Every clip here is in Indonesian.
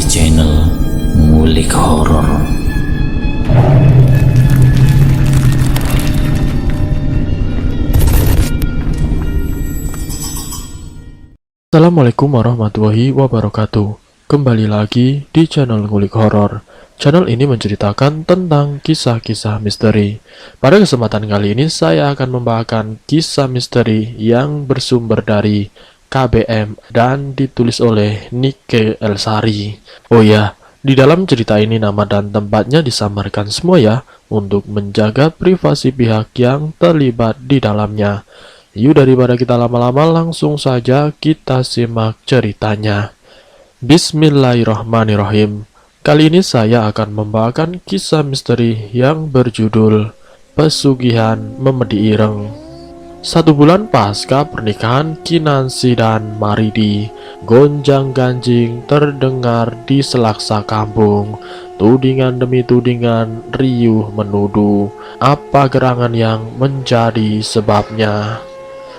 channel Ngulik Horor. Assalamualaikum warahmatullahi wabarakatuh. Kembali lagi di channel Ngulik Horor. Channel ini menceritakan tentang kisah-kisah misteri. Pada kesempatan kali ini saya akan membawakan kisah misteri yang bersumber dari KBM dan ditulis oleh Nike Elsari. Oh ya, di dalam cerita ini nama dan tempatnya disamarkan semua ya, untuk menjaga privasi pihak yang terlibat di dalamnya. Yuk, daripada kita lama-lama, langsung saja kita simak ceritanya. Bismillahirrahmanirrahim. Kali ini saya akan membawakan kisah misteri yang berjudul Pesugihan Memedi Ireng. 1 bulan pasca pernikahan Kinansi dan Maridi, gonjang-ganjing terdengar di selaksa kampung. Tudingan demi tudingan riuh menuduh apa gerangan yang menjadi sebabnya.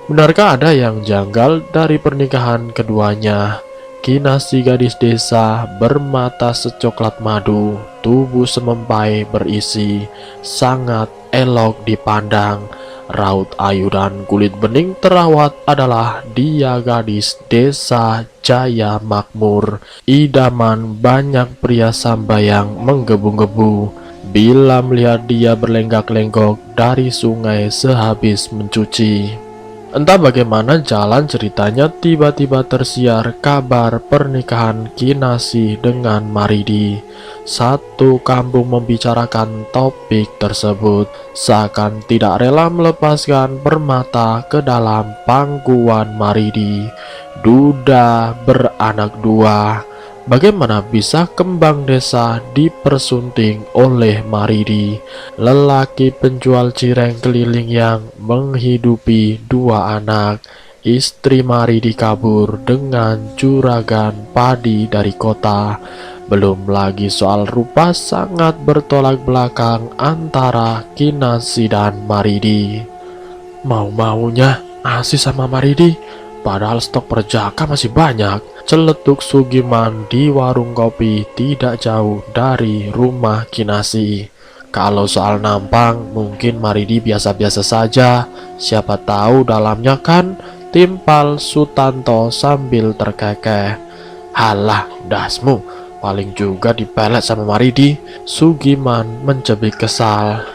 Benarkah ada yang janggal dari pernikahan keduanya? Kinasi gadis desa bermata secoklat madu, tubuh semempai berisi, sangat elok dipandang, raut ayu dan kulit bening terawat adalah dia gadis desa Jaya Makmur, idaman banyak pria sambayang menggebu-gebu bila melihat dia berlenggak-lenggok dari sungai sehabis mencuci. Entah bagaimana jalan ceritanya, tiba-tiba tersiar kabar pernikahan Kinasi dengan Maridi. Satu kampung membicarakan topik tersebut, seakan tidak rela melepaskan permata ke dalam pangkuan Maridi. Duda beranak 2. Bagaimana bisa kembang desa dipersunting oleh Maridi, lelaki penjual cireng keliling yang menghidupi 2 anak? Istri Maridi kabur dengan juragan padi dari kota. Belum lagi soal rupa sangat bertolak belakang antara Kinasi dan Maridi. Mau-maunya asih sama Maridi, padahal stok perjaka masih banyak. Celetuk Sugiman di warung kopi tidak jauh dari rumah Kinasi. Kalau soal nampang, mungkin Maridi biasa-biasa saja. Siapa tahu dalamnya kan, timpal Sutanto sambil terkekeh. Halah, dasmu, paling juga dipelet sama Maridi. Sugiman mencebik kesal.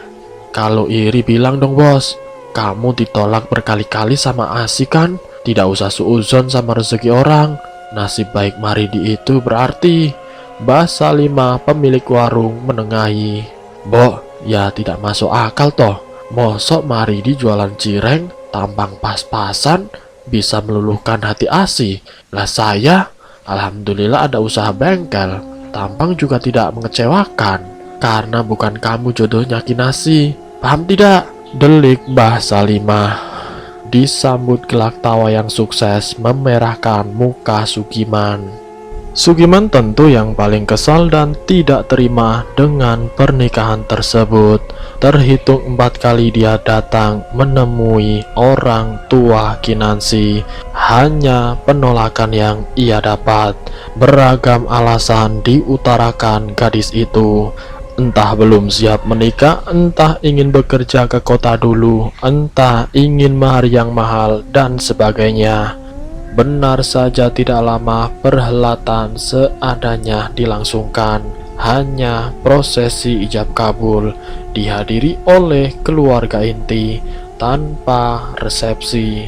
Kalau iri bilang dong bos, kamu ditolak berkali-kali sama Asi kan? Tidak usah suuzon sama rezeki orang. Nasib baik Maridi itu berarti. Mbah Salimah pemilik warung menengahi. Mbok, ya tidak masuk akal toh. Mosok Maridi jualan cireng, tampang pas-pasan, bisa meluluhkan hati Asi. Lah saya, alhamdulillah ada usaha bengkel, tampang juga tidak mengecewakan. Karena bukan kamu jodohnya Kinasi. Paham tidak? Delik Mbah Salimah. Disambut gelak tawa yang sukses memerahkan muka Sugiman. Sugiman tentu yang paling kesal dan tidak terima dengan pernikahan tersebut. Terhitung 4 kali dia datang menemui orang tua Kinansi. Hanya penolakan yang ia dapat. Beragam alasan diutarakan gadis itu. Entah belum siap menikah, entah ingin bekerja ke kota dulu, entah ingin mahar yang mahal, dan sebagainya. Benar saja tidak lama perhelatan seadanya dilangsungkan. Hanya prosesi ijab kabul dihadiri oleh keluarga inti tanpa resepsi.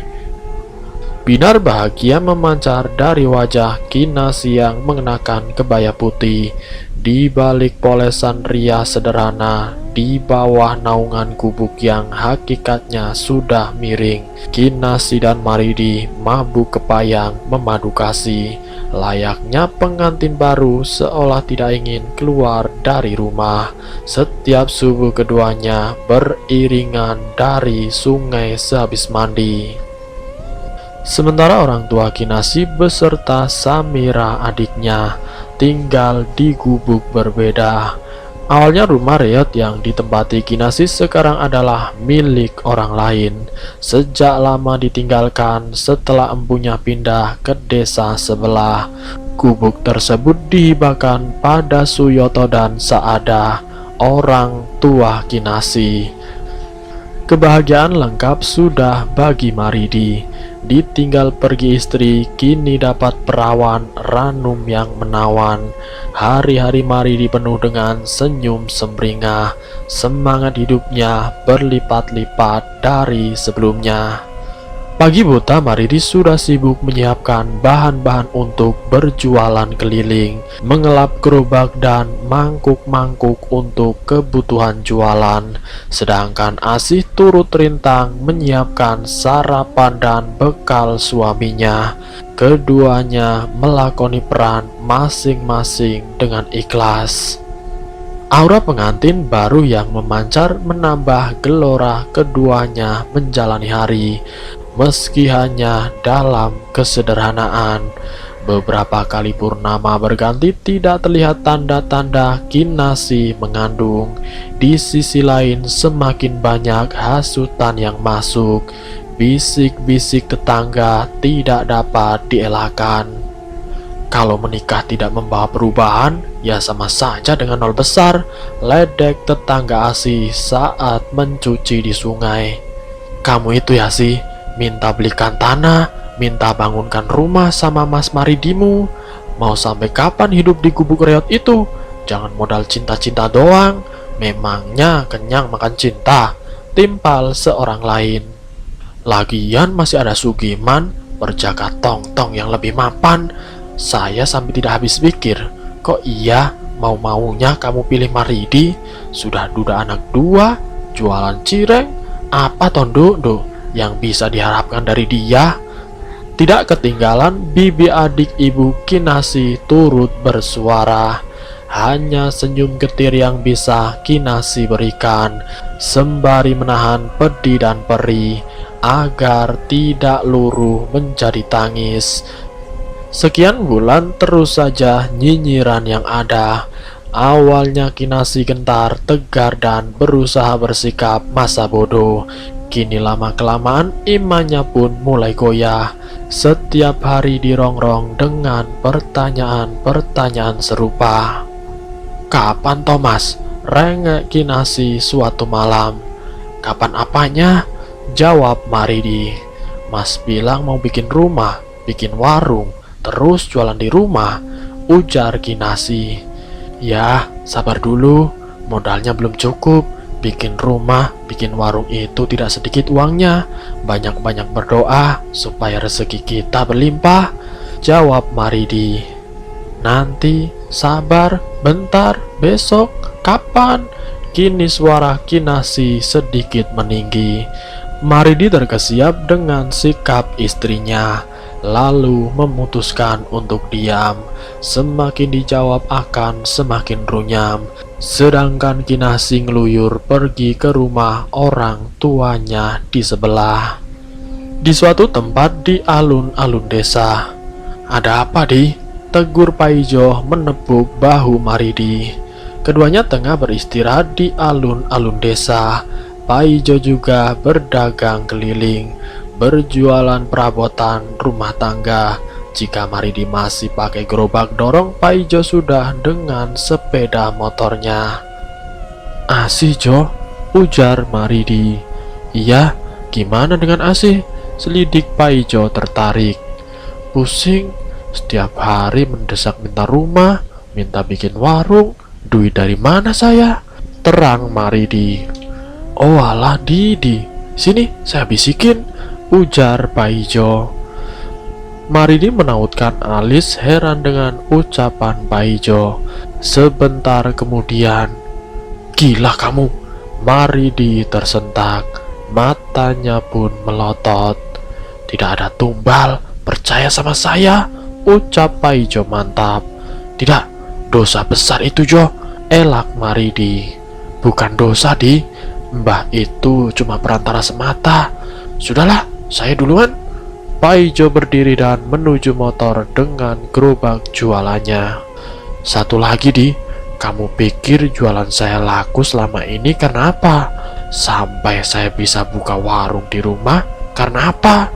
Binar bahagia memancar dari wajah Kinasi yang mengenakan kebaya putih. Di balik polesan rias sederhana, di bawah naungan gubuk yang hakikatnya sudah miring, Kinasi dan Maridi mabuk kepayang memadu kasih. Layaknya pengantin baru seolah tidak ingin keluar dari rumah. Setiap subuh keduanya beriringan dari sungai sehabis mandi. Sementara orang tua Kinasi beserta Samira adiknya tinggal di gubuk berbeda. Awalnya rumah reot yang ditempati Kinasi sekarang adalah milik orang lain. Sejak lama ditinggalkan setelah empunya pindah ke desa sebelah. gubuk tersebut dihibahkan pada Suyoto dan Saada, orang tua Kinasih. Kebahagiaan lengkap sudah bagi Maridi. Ditinggal pergi istri, kini dapat perawan Ranum yang menawan. Hari-hari Maridi penuh dengan senyum sumringah. Semangat hidupnya berlipat-lipat dari sebelumnya. Pagi buta Maridi sudah sibuk menyiapkan bahan-bahan untuk berjualan keliling, mengelap gerobak dan mangkuk-mangkuk untuk kebutuhan jualan. Sedangkan Asih turut rintang menyiapkan sarapan dan bekal suaminya. Keduanya melakoni peran masing-masing dengan ikhlas. Aura pengantin baru yang memancar menambah gelora keduanya menjalani hari. Meski hanya dalam kesederhanaan, beberapa kali purnama berganti tidak terlihat tanda-tanda Kinasih mengandung. Di sisi lain semakin banyak hasutan yang masuk. Bisik-bisik tetangga tidak dapat dielakkan. Kalau menikah tidak membawa perubahan, ya sama saja dengan nol besar, ledek tetangga Asih saat mencuci di sungai. Kamu itu ya sih, minta belikan tanah, minta bangunkan rumah sama Mas Maridimu. Mau sampai kapan hidup di gubuk reot itu? Jangan modal cinta-cinta doang. Memangnya kenyang makan cinta? Timpal seorang lain. Lagian masih ada Sugiman, perjaka tong-tong yang lebih mapan. Saya sampai tidak habis pikir. Kok iya mau-maunya kamu pilih Maridi? Sudah duda anak dua, jualan cireng. Apa tondo yang bisa diharapkan dari dia? Tidak ketinggalan bibi adik ibu Kinasih turut bersuara. Hanya senyum getir yang bisa Kinasih berikan, sembari menahan pedih dan perih agar tidak luruh menjadi tangis. Sekian bulan terus saja nyinyiran yang ada. Awalnya Kinasih gentar, tegar dan berusaha bersikap masa bodoh. Kini lama-kelamaan imannya pun mulai goyah. Setiap hari dirongrong dengan pertanyaan-pertanyaan serupa. Kapan Thomas? Rengek Kinasih suatu malam. Kapan apanya? Jawab Maridi. Mas bilang mau bikin rumah, bikin warung, terus jualan di rumah, ujar Kinasih. Ya, sabar dulu, modalnya belum cukup. Bikin rumah, bikin warung itu tidak sedikit uangnya. Banyak-banyak berdoa supaya rezeki kita berlimpah, jawab Maridi. Nanti, sabar, bentar, besok, kapan? Kini suara Kinasih sedikit meninggi. Maridi terkesiap dengan sikap istrinya, lalu memutuskan untuk diam. Semakin dijawab akan semakin runyam. Sedangkan Kinasih ngeluyur pergi ke rumah orang tuanya di sebelah. Di suatu tempat di alun-alun desa. Ada apa, Di? Tegur Paijo menepuk bahu Maridi. Keduanya tengah beristirahat di alun-alun desa. Paijo juga berdagang keliling, berjualan perabotan rumah tangga. Jika Maridi masih pakai gerobak dorong, Paijo sudah dengan sepeda motornya. Asih Jo, ujar Maridi. Iya, gimana dengan Asih? Selidik Paijo tertarik. Pusing, setiap hari mendesak minta rumah, minta bikin warung. Duit dari mana saya? Terang Maridi. Oh alah Didi, sini saya bisikin, ujar Paijo. Maridi menautkan alis heran dengan ucapan Paijo. Sebentar kemudian, gila kamu, Maridi tersentak. Matanya pun melotot. Tidak ada tumbal, percaya sama saya, ucap Paijo mantap. Tidak, dosa besar itu Jo, elak Maridi. Bukan dosa Di, Mbah itu cuma perantara semata. Sudahlah, saya duluan. Paijo berdiri dan menuju motor dengan gerobak jualannya. Satu lagi Di, kamu pikir jualan saya laku selama ini karena apa? Sampai saya bisa buka warung di rumah karena apa?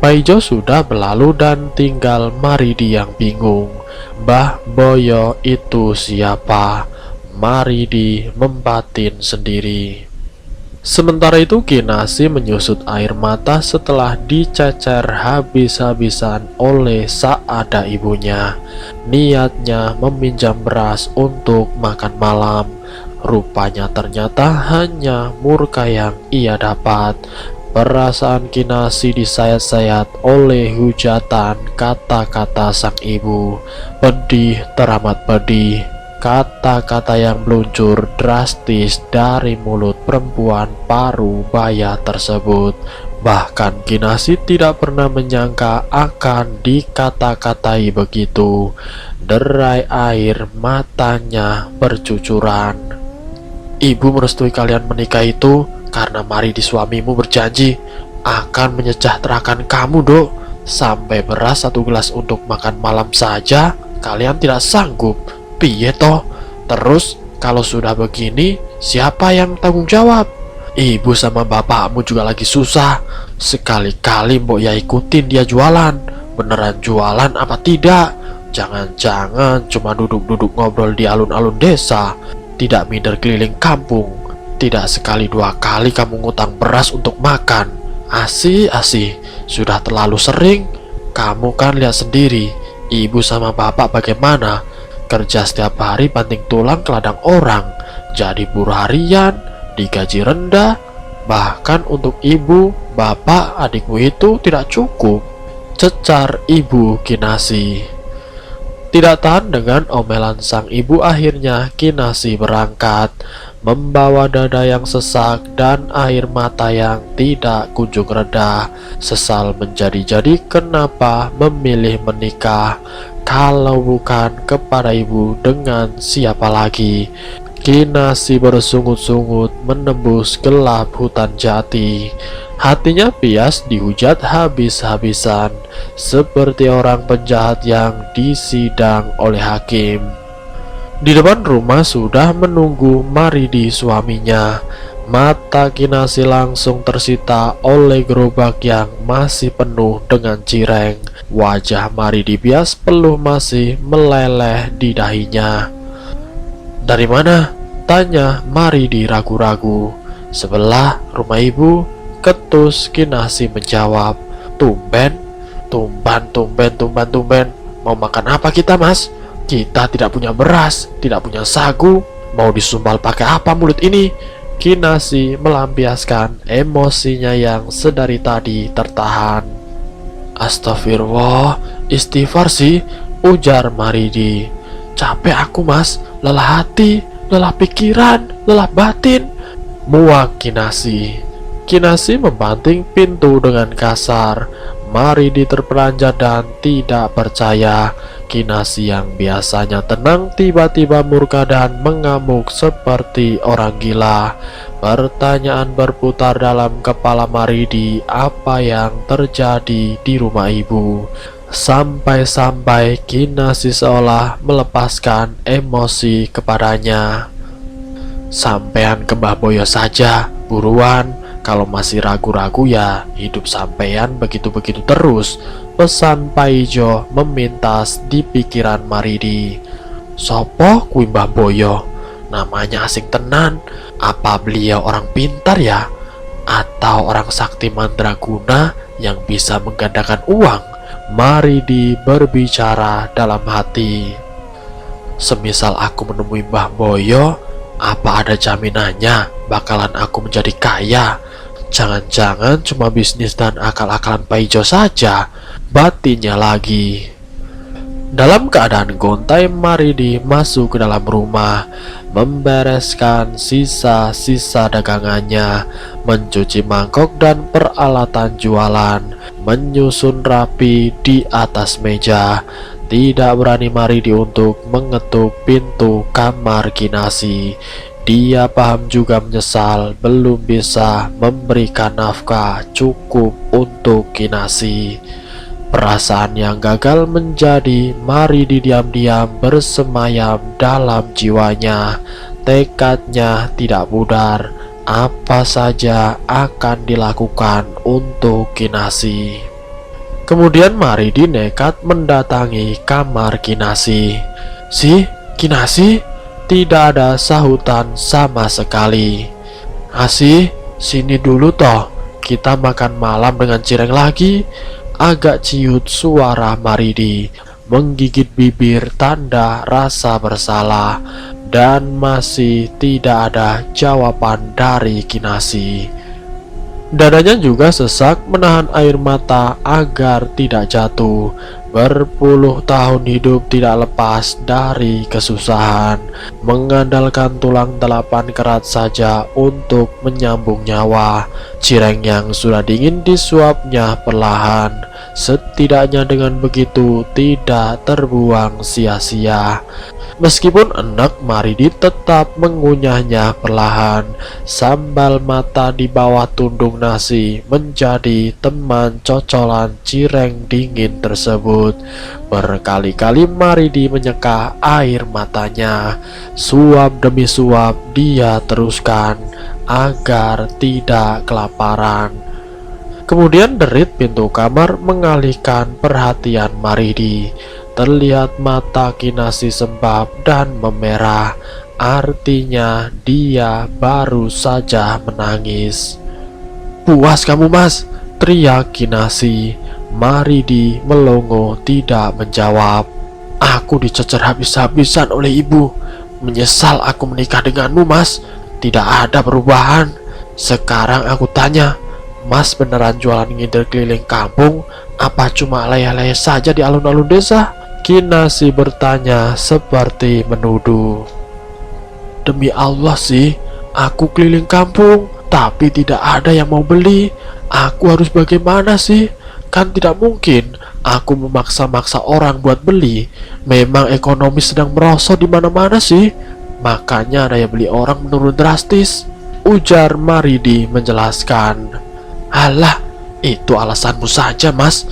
Paijo sudah berlalu dan tinggal Maridi yang bingung. Mbah Boyo itu siapa? Maridi membatin sendiri. Sementara itu Kinasi menyusut air mata setelah dicecer habis-habisan oleh Saada ibunya. Niatnya meminjam beras untuk makan malam. Rupanya ternyata hanya murka yang ia dapat. Perasaan Kinasi disayat-sayat oleh hujatan kata-kata sang ibu. Pedih teramat pedih. Kata-kata yang meluncur drastis dari mulut perempuan paruh baya tersebut. Bahkan Kinasi tidak pernah menyangka akan dikata-katai begitu. Derai air matanya bercucuran. Ibu merestui kalian menikah itu karena Maridi suamimu berjanji akan menyejahterakan kamu, Dok. Sampai beras 1 gelas untuk makan malam saja kalian tidak sanggup. Piye toh? Terus kalau sudah begini, siapa yang tanggung jawab? Ibu sama bapakmu juga lagi susah. Sekali-kali mbok ya ikutin dia jualan. Beneran jualan apa tidak? Jangan-jangan cuma duduk-duduk ngobrol di alun-alun desa, tidak minder keliling kampung. Tidak sekali 2 kali kamu ngutang beras untuk makan. Asih, sudah terlalu sering. Kamu kan lihat sendiri, ibu sama bapak bagaimana. Kerja setiap hari banting tulang ke ladang orang, jadi buruh harian, digaji rendah. Bahkan untuk ibu, bapak, adikmu itu tidak cukup. Cecar ibu Kinasi. Tidak tahan dengan omelan sang ibu, akhirnya Kinasi berangkat, membawa dada yang sesak dan air mata yang tidak kunjung reda. Sesal menjadi-jadi kenapa memilih menikah. Kalau bukan kepada ibu, dengan siapa lagi? Kinasi bersungut-sungut menembus gelap hutan jati. Hatinya pias dihujat habis-habisan, seperti orang penjahat yang disidang oleh hakim. Di depan rumah sudah menunggu Maridi suaminya. Mata Kinasi langsung tersita oleh gerobak yang masih penuh dengan cireng. Wajah Maridi bias peluh masih meleleh di dahinya. Dari mana? Tanya Maridi ragu-ragu. Sebelah rumah ibu, ketus Kinasi menjawab. Tumben. Mau makan apa kita, Mas? Kita tidak punya beras, tidak punya sagu. Mau disumbal pakai apa mulut ini? Kinasi melampiaskan emosinya yang sedari tadi tertahan. Astagfirullah, istighfar sih, ujar Maridi. Capek aku, Mas, lelah hati, lelah pikiran, lelah batin, muak Kinasi. Kinasi membanting pintu dengan kasar. Maridi terperanjat dan tidak percaya. Kinasi yang biasanya tenang tiba-tiba murka dan mengamuk seperti orang gila. Pertanyaan berputar dalam kepala Maridi, apa yang terjadi di rumah ibu? Sampai-sampai Kinasi seolah melepaskan emosi kepadanya. Sampean ke Mbah Boyo saja, buruan. Kalau masih ragu-ragu ya hidup sampean begitu-begitu terus, pesan Paijo memintas di pikiran Maridi. Sopo kui Mbah Boyo? Namanya asing tenan. Apa beliau orang pintar ya? Atau orang sakti mandraguna yang bisa menggandakan uang? Maridi berbicara dalam hati. Semisal aku menemui Mbah Boyo, apa ada jaminannya bakalan aku menjadi kaya? Jangan-jangan cuma bisnis dan akal-akalan Paijo saja, batinnya lagi. Dalam keadaan gontai, Maridi masuk ke dalam rumah, membereskan sisa-sisa dagangannya, mencuci mangkok dan peralatan jualan, menyusun rapi di atas meja. Tidak berani Maridi untuk mengetuk pintu kamar Kinasi. Dia paham juga menyesal belum bisa memberikan nafkah cukup untuk Kinasi. Perasaan yang gagal menjadi Maridi diam-diam bersemayam dalam jiwanya. Tekadnya tidak pudar, apa saja akan dilakukan untuk Kinasi. Kemudian Maridi nekat mendatangi kamar Kinasi. "Si, Kinasi?" Tidak ada sahutan sama sekali. "Asih, sini dulu toh, kita makan malam dengan Cireng lagi." Agak ciut suara Maridi, menggigit bibir tanda rasa bersalah, dan masih tidak ada jawaban dari Kinasi. Dadanya juga sesak menahan air mata agar tidak jatuh. Berpuluh tahun hidup tidak lepas dari kesusahan, mengandalkan tulang delapan kerat saja untuk menyambung nyawa. Cireng yang sudah dingin disuapnya perlahan. Setidaknya dengan begitu tidak terbuang sia-sia. Meskipun enak, Maridi tetap mengunyahnya perlahan. Sambal mata di bawah tundung nasi menjadi teman cocolan cireng dingin tersebut. Berkali-kali Maridi menyeka air matanya. Suap demi suap dia teruskan agar tidak kelaparan. Kemudian derit pintu kamar mengalihkan perhatian Maridi. Terlihat mata Kinasi sembab dan memerah. Artinya dia baru saja menangis. "Puas kamu, Mas?" teriak Kinasi. Maridi melongo tidak menjawab. "Aku dicecer habis-habisan oleh ibu. Menyesal aku menikah denganmu, Mas. Tidak ada perubahan. Sekarang aku tanya, Mas beneran jualan ngider keliling kampung, apa cuma leyeh-leyeh saja di alun-alun desa?" Kinasi bertanya seperti menuduh. "Demi Allah sih, aku keliling kampung, tapi tidak ada yang mau beli. Aku harus bagaimana sih? Kan tidak mungkin aku memaksa-maksa orang buat beli. Memang ekonomi sedang merosot di mana-mana sih. Makanya daya beli orang menurun drastis," ujar Maridi menjelaskan. "Alah, itu alasanmu saja, Mas.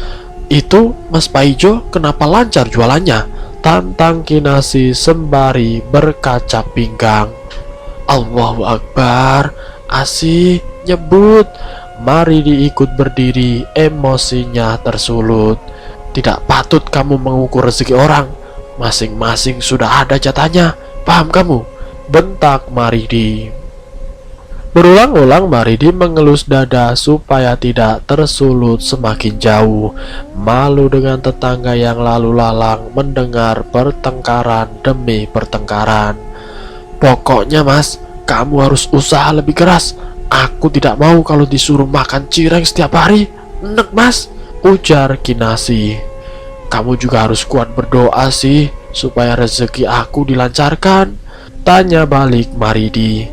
Itu Mas Paijo kenapa lancar jualannya?" tantang Kinasi sembari berkaca pinggang. "Allahu Akbar, Asih nyebut." Maridi ikut berdiri, emosinya tersulut. "Tidak patut kamu mengukur rezeki orang. Masing-masing sudah ada jatahnya, paham kamu?" bentak Maridi. Berulang-ulang Maridi mengelus dada supaya tidak tersulut semakin jauh. Malu dengan tetangga yang lalu lalang mendengar pertengkaran demi pertengkaran. "Pokoknya, Mas, kamu harus usaha lebih keras. Aku tidak mau kalau disuruh makan cireng setiap hari. Enek, Mas," ujar Kinasi. "Kamu juga harus kuat berdoa sih, supaya rezeki aku dilancarkan," tanya balik Maridi.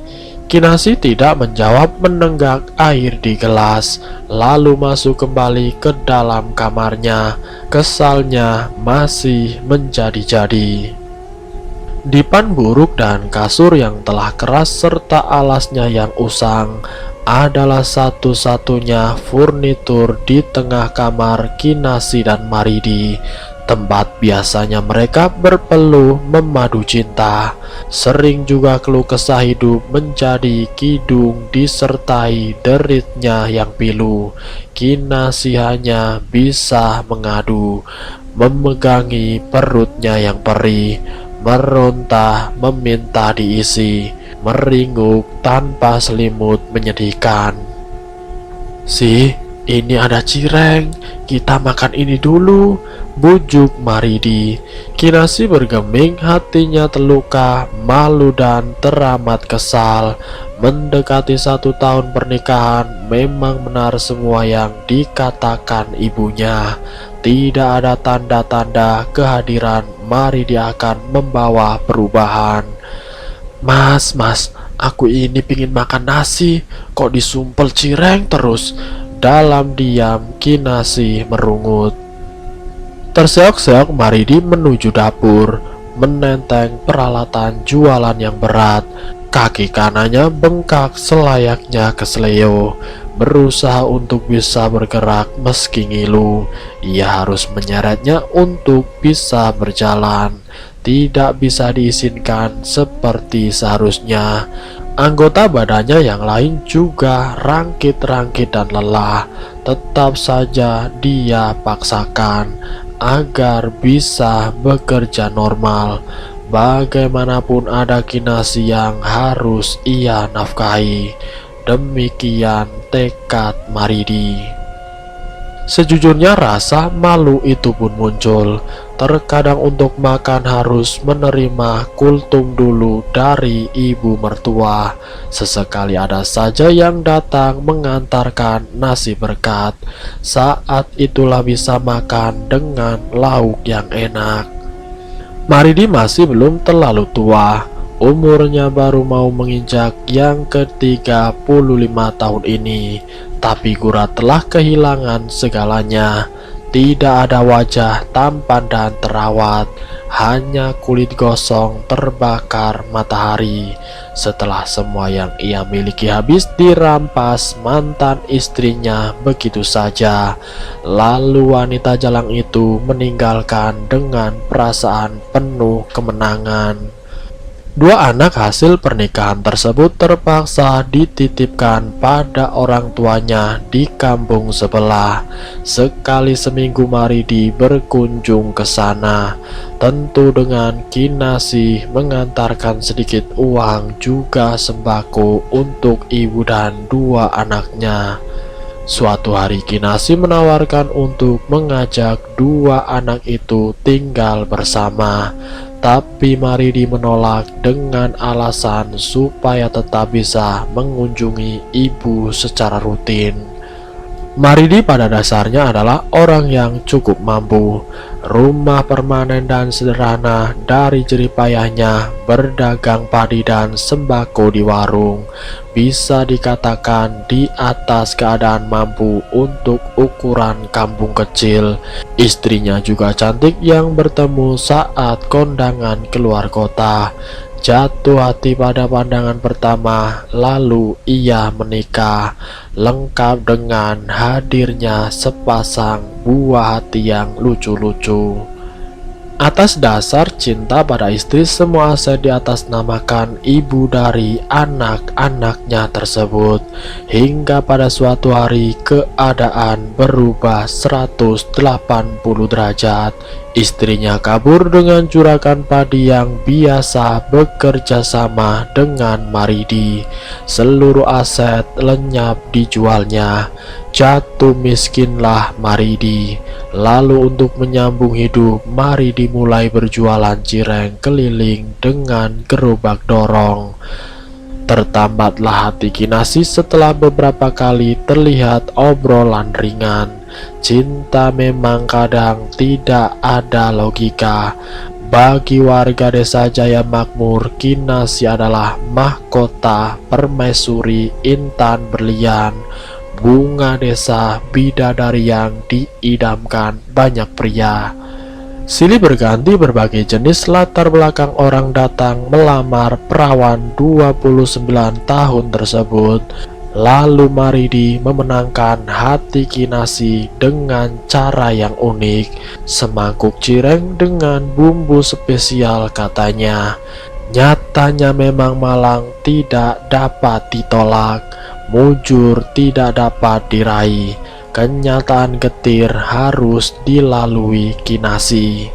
Kinasi tidak menjawab, menenggak air di gelas, lalu masuk kembali ke dalam kamarnya. Kesalnya masih menjadi-jadi. Dipan buruk dan kasur yang telah keras serta alasnya yang usang adalah satu-satunya furnitur di tengah kamar Kinasi dan Maridi, tempat biasanya mereka berpeluh memadu cinta. Sering juga keluh kesah hidup menjadi kidung disertai deritnya yang pilu. Kinasi hanya bisa mengadu, memegangi perutnya yang perih, meronta meminta diisi, meringuk tanpa selimut menyedihkan. "Sih, ini ada cireng, kita makan ini dulu," bujuk Maridi. Kinasi bergeming, hatinya terluka, malu dan teramat kesal. Mendekati 1 tahun pernikahan, memang benar semua yang dikatakan ibunya. Tidak ada tanda-tanda kehadiran Maridi akan membawa perubahan. Mas, aku ini pingin makan nasi, kok disumpel cireng terus?" Dalam diam, Kinasi merungut. Terseok-seok Maridi menuju dapur, menenteng peralatan jualan yang berat. Kaki kanannya bengkak selayaknya kesleo. Berusaha untuk bisa bergerak meski ngilu. Ia harus menyeretnya untuk bisa berjalan. Tidak bisa diizinkan seperti seharusnya. Anggota badannya yang lain juga rangkit-rangkit dan lelah. Tetap saja dia paksakan agar bisa bekerja normal. Bagaimanapun ada Kinasih yang harus ia nafkahi. Demikian tekad Maridi. Sejujurnya rasa malu itu pun muncul. Terkadang untuk makan harus menerima kultum dulu dari ibu mertua. Sesekali ada saja yang datang mengantarkan nasi berkat. Saat itulah bisa makan dengan lauk yang enak. Maridi masih belum terlalu tua. Umurnya baru mau menginjak yang ke-35 tahun ini. Tapi Gura telah kehilangan segalanya. Tidak ada wajah tampan dan terawat, hanya kulit gosong terbakar matahari. Setelah semua yang ia miliki habis dirampas mantan istrinya begitu saja, lalu wanita jalang itu meninggalkan dengan perasaan penuh kemenangan. Dua anak hasil pernikahan tersebut terpaksa dititipkan pada orang tuanya di kampung sebelah. Sekali seminggu Maridi berkunjung ke sana, tentu dengan Kinasih mengantarkan sedikit uang juga sembako untuk ibu dan dua anaknya. Suatu hari Kinasih menawarkan untuk mengajak dua anak itu tinggal bersama. Tapi Maridi menolak dengan alasan supaya tetap bisa mengunjungi ibu secara rutin. Maridi pada dasarnya adalah orang yang cukup mampu. Rumah permanen dan sederhana, dari jeripayahnya berdagang padi dan sembako di warung. Bisa dikatakan di atas keadaan mampu untuk ukuran kampung kecil. Istrinya juga cantik yang bertemu saat kondangan keluar kota. Jatuh hati pada pandangan pertama, lalu ia menikah, lengkap dengan hadirnya sepasang buah hati yang lucu-lucu. Atas dasar cinta pada istri, semua aset diatasnamakan ibu dari anak-anaknya tersebut. Hingga pada suatu hari keadaan berubah 180 derajat. Istrinya kabur dengan juragan padi yang biasa bekerja sama dengan Maridi. Seluruh aset lenyap dijualnya. Jatuh miskinlah Maridi. Lalu untuk menyambung hidup, Maridi mulai berjualan cireng keliling dengan gerobak dorong. Tertambatlah hati Kinasih setelah beberapa kali terlihat obrolan ringan. Cinta memang kadang tidak ada logika. Bagi warga desa Jaya Makmur, Kinasih adalah mahkota permaisuri intan berlian, bunga desa bidadari yang diidamkan banyak pria. Silih berganti berbagai jenis latar belakang orang datang melamar perawan 29 tahun tersebut. Lalu Maridi memenangkan hati Kinasih dengan cara yang unik. Semangkuk cireng dengan bumbu spesial katanya. Nyatanya memang malang tidak dapat ditolak, mujur tidak dapat diraih. Kenyataan getir harus dilalui Kinasih.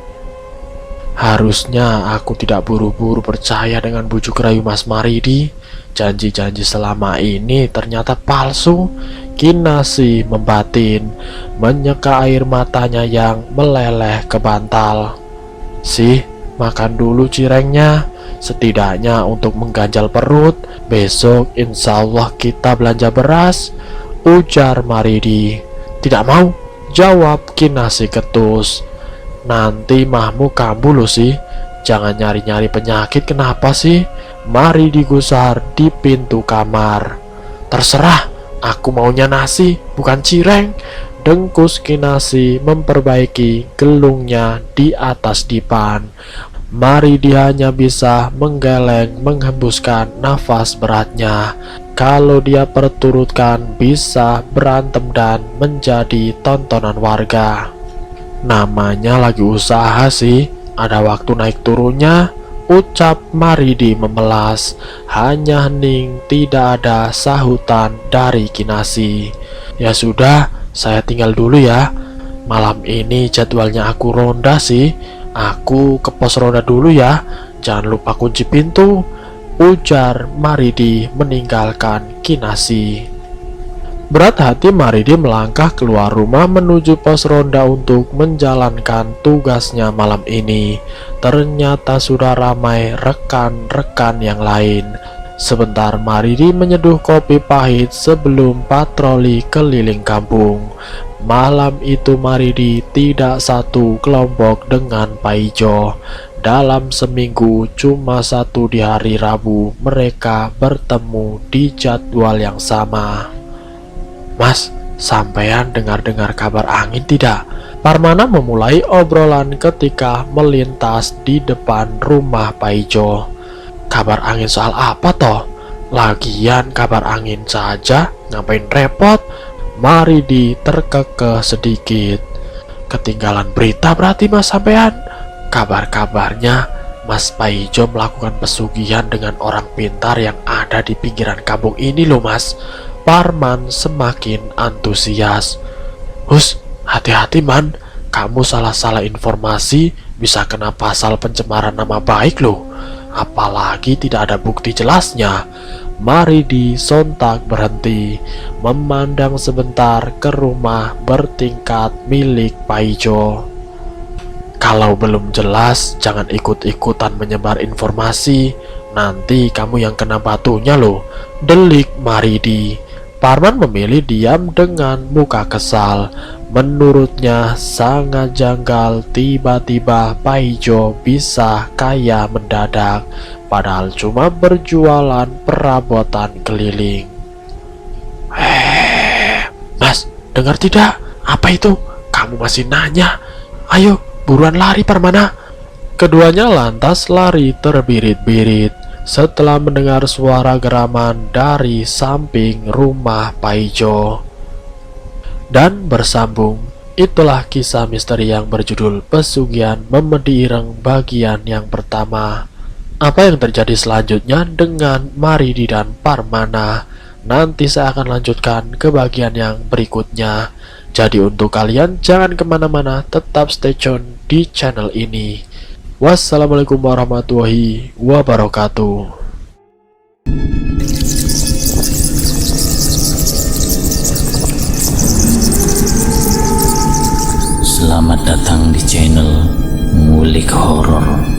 Harusnya aku tidak buru-buru percaya dengan bujuk rayu Mas Maridi. Janji-janji selama ini ternyata palsu. Kinasih membatin, menyeka air matanya yang meleleh ke bantal. Sih, makan dulu cirengnya, setidaknya untuk mengganjal perut. Besok insya Allah kita belanja beras, ujar Maridi. Tidak mau, jawab Kinasih ketus. Nanti mahmu kambuh loh sih. Jangan nyari-nyari penyakit, kenapa sih? Maridi gusar di pintu kamar. Terserah, aku maunya nasi, bukan cireng, dengkus Kinasih memperbaiki gelungnya di atas dipan. Maridi hanya bisa menggeleng menghembuskan nafas beratnya. Kalau dia perturutkan bisa berantem dan menjadi tontonan warga. Namanya lagi usaha sih, ada waktu naik turunnya. Ucap Maridi memelas. Hanya hening, tidak ada sahutan dari Kinasih. Ya sudah, saya tinggal dulu ya. Malam ini jadwalnya aku ronda sih. Aku ke pos ronda dulu ya. Jangan lupa kunci pintu, ujar Maridi meninggalkan Kinasih. Berat hati Maridi melangkah keluar rumah menuju pos ronda untuk menjalankan tugasnya malam ini. Ternyata sudah ramai rekan-rekan yang lain. Sebentar Maridi menyeduh kopi pahit sebelum patroli keliling kampung. Malam itu Maridi tidak satu kelompok dengan Pak Ijo. Dalam seminggu cuma satu di hari Rabu mereka bertemu di jadwal yang sama. Mas, sampean dengar-dengar kabar angin tidak? Parmana memulai obrolan ketika melintas di depan rumah Pak Ijo. Kabar angin soal apa toh? Lagian kabar angin saja, ngapain repot? Maridi terkekeh sedikit. Ketinggalan berita berarti mas sampean? Kabar-kabarnya Mas Pak Ijo melakukan pesugihan dengan orang pintar yang ada di pinggiran kampung ini loh mas. Parman semakin antusias. Hus, hati-hati man, kamu salah-salah informasi bisa kena pasal pencemaran nama baik loh. Apalagi tidak ada bukti jelasnya. Maridi sontak berhenti, memandang sebentar ke rumah bertingkat milik Pak Ijo. Kalau belum jelas, jangan ikut-ikutan menyebar informasi. Nanti kamu yang kena batunya loh, delik Maridi. Parman memilih diam dengan muka kesal. Menurutnya sangat janggal tiba-tiba Pak Ijo bisa kaya mendadak, padahal cuma berjualan perabotan keliling. Mas, dengar tidak? Apa itu? Kamu masih nanya? Ayo, buruan lari Parmana. Keduanya lantas lari terbirit-birit setelah mendengar suara geraman dari samping rumah Pak Ijo. Dan bersambung, itulah kisah misteri yang berjudul Pesugihan Memedi Ireng bagian yang pertama. Apa yang terjadi selanjutnya dengan Maridi dan Parmana? Nanti saya akan lanjutkan ke bagian yang berikutnya. Jadi untuk kalian jangan kemana-mana, tetap stay tune di channel ini. Wassalamualaikum warahmatullahi wabarakatuh. Selamat datang di channel Ngulik Horor.